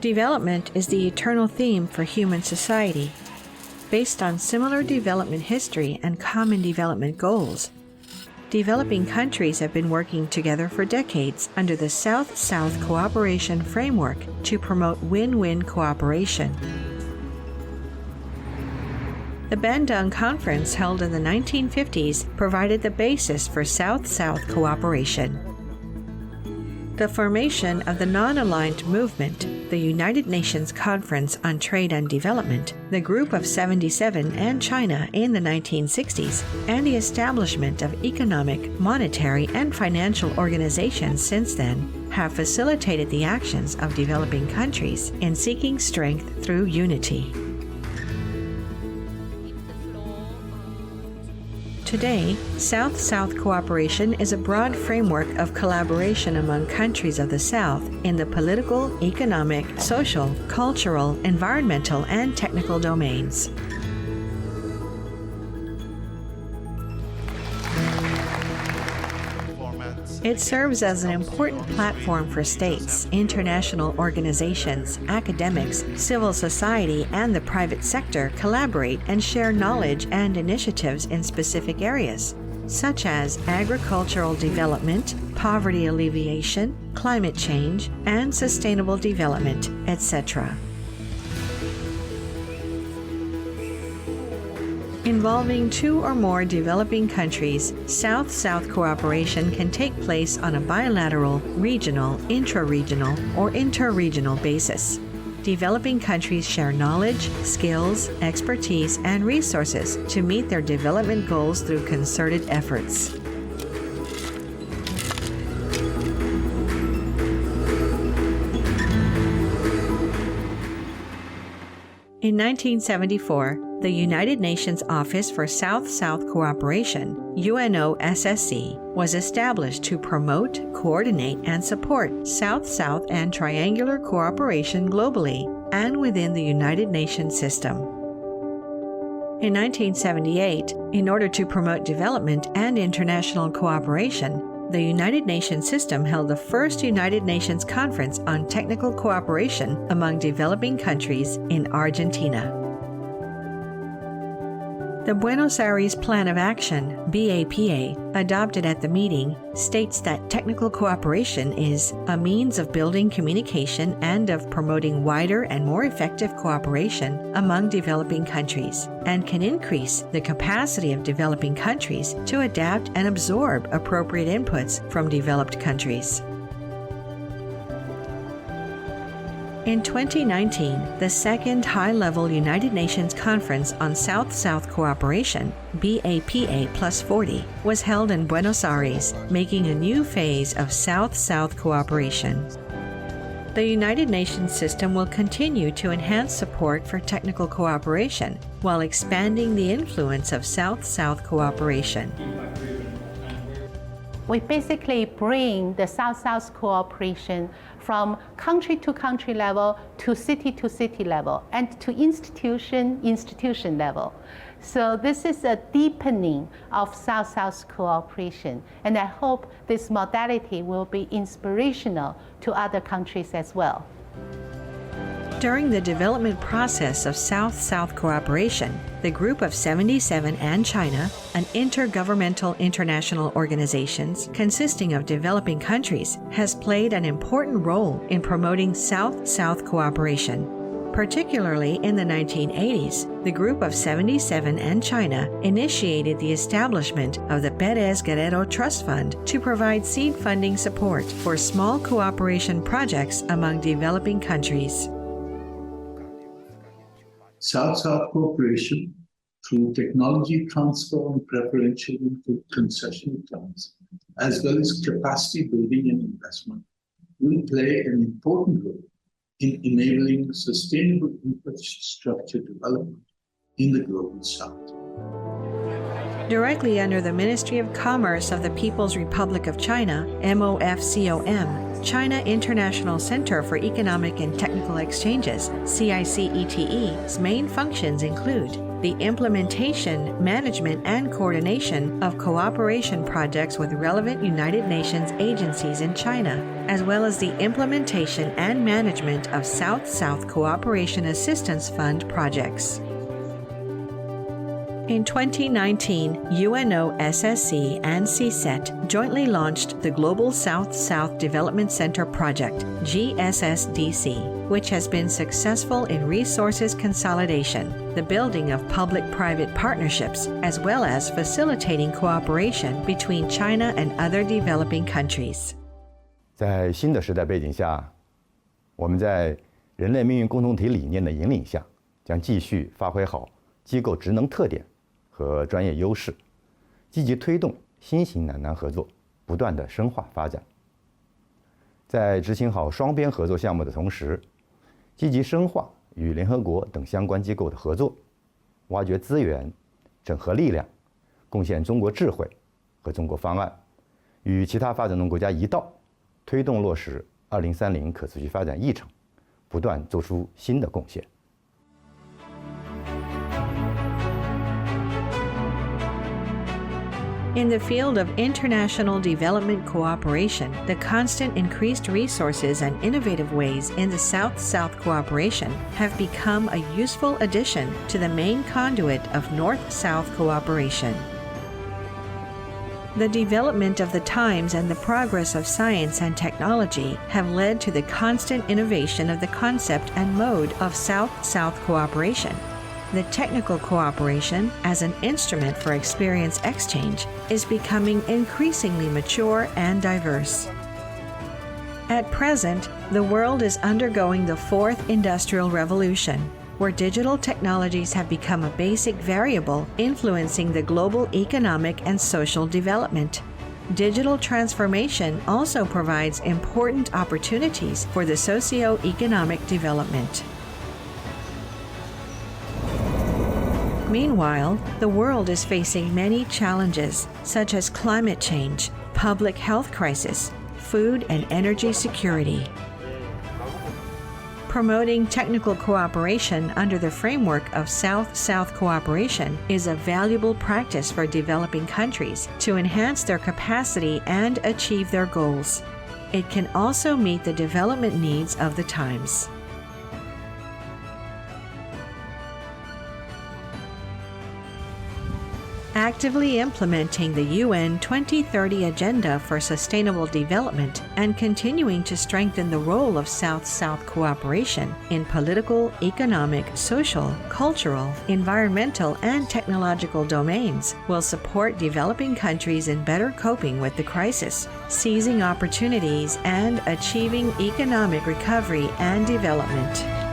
Development is the eternal theme for human society. Based on similar development history and common development goals, developing countries have been working together for decades under the South-South Cooperation Framework to promote win-win cooperation. The Bandung Conference held in the 1950s provided the basis for South-South cooperation. The formation of the non-aligned movement, the United Nations Conference on Trade and Development, the Group of 77 and China in the 1960s, and the establishment of economic, monetary, and financial organizations since then have facilitated the actions of developing countries in seeking strength through unity. Today, South-South cooperation is a broad framework of collaboration among countries of the South in the political, economic, social, cultural, environmental, and technical domains. It serves as an important platform for states, international organizations, academics, civil society, and the private sector collaborate and share knowledge and initiatives in specific areas, such as agricultural development, poverty alleviation, climate change, and sustainable development, etc. Involving two or more developing countries, South-South cooperation can take place on a bilateral, regional, intra-regional, or interregional basis. Developing countries share knowledge, skills, expertise, and resources to meet their development goals through concerted efforts. In 1974, the United Nations Office for South-South Cooperation, UNOSSC, was established to promote, coordinate, and support South-South and triangular cooperation globally and within the United Nations system. In 1978, in order to promote development and international cooperation, the United Nations system held the first United Nations Conference on Technical Cooperation among Developing Countries in Argentina. The Buenos Aires Plan of Action, BAPA, adopted at the meeting, states that technical cooperation is a means of building communication and of promoting wider and more effective cooperation among developing countries, and can increase the capacity of developing countries to adapt and absorb appropriate inputs from developed countries. In 2019, the second high-level United Nations Conference on South-South Cooperation, BAPA Plus 40, was held in Buenos Aires, making a new phase of South-South cooperation. The United Nations system will continue to enhance support for technical cooperation while expanding the influence of South-South cooperation. We basically bring the South-South cooperation from country-to-country level to city-to-city level and to institution level. So this is a deepening of South-South cooperation, and I hope this modality will be inspirational to other countries as well. During the development process of South-South cooperation, the Group of 77 and China, an intergovernmental international organization consisting of developing countries, has played an important role in promoting South-South cooperation. Particularly in the 1980s, the Group of 77 and China initiated the establishment of the Pérez Guerrero Trust Fund to provide seed funding support for small cooperation projects among developing countries. South-South cooperation through technology transfer and preferential concession terms, as well as capacity building and investment, will play an important role in enabling sustainable infrastructure development in the Global South. Directly under the Ministry of Commerce of the People's Republic of China, MOFCOM, China International Center for Economic and Technical Exchanges, CICETE's main functions include the implementation, management, and coordination of cooperation projects with relevant United Nations agencies in China, as well as the implementation and management of South-South Cooperation Assistance Fund projects. In 2019, UNO-SSC and CSET jointly launched the Global South-South Development Center Project, GSSDC, which has been successful in resources consolidation, the building of public-private partnerships, as well as facilitating cooperation between China and other developing countries. 在新的时代背景下，我们在人类命运共同体理念的引领下，将继续发挥好机构职能特点和专业优势，积极推动新型南南合作不断的深化发展。在执行好双边合作项目的同时，积极深化与联合国等相关机构的合作，挖掘资源，整合力量，贡献中国智慧和中国方案，与其他发展中国家一道，推动落实2030可持续发展议程，不断做出新的贡献。In the field of international development cooperation, the constant increased resources and innovative ways in the South-South cooperation have become a useful addition to the main conduit of North-South cooperation. The development of the times and the progress of science and technology have led to the constant innovation of the concept and mode of South-South cooperation. The technical cooperation, as an instrument for experience exchange, is becoming increasingly mature and diverse. At present, the world is undergoing the fourth industrial revolution, where digital technologies have become a basic variable influencing the global economic and social development. Digital transformation also provides important opportunities for the socio-economic development. Meanwhile, the world is facing many challenges, such as climate change, public health crisis, food and energy security. Promoting technical cooperation under the framework of South-South cooperation is a valuable practice for developing countries to enhance their capacity and achieve their goals. It can also meet the development needs of the times. Actively implementing the UN 2030 Agenda for Sustainable Development and continuing to strengthen the role of South-South cooperation in political, economic, social, cultural, environmental, and technological domains will support developing countries in better coping with the crisis, seizing opportunities, and achieving economic recovery and development.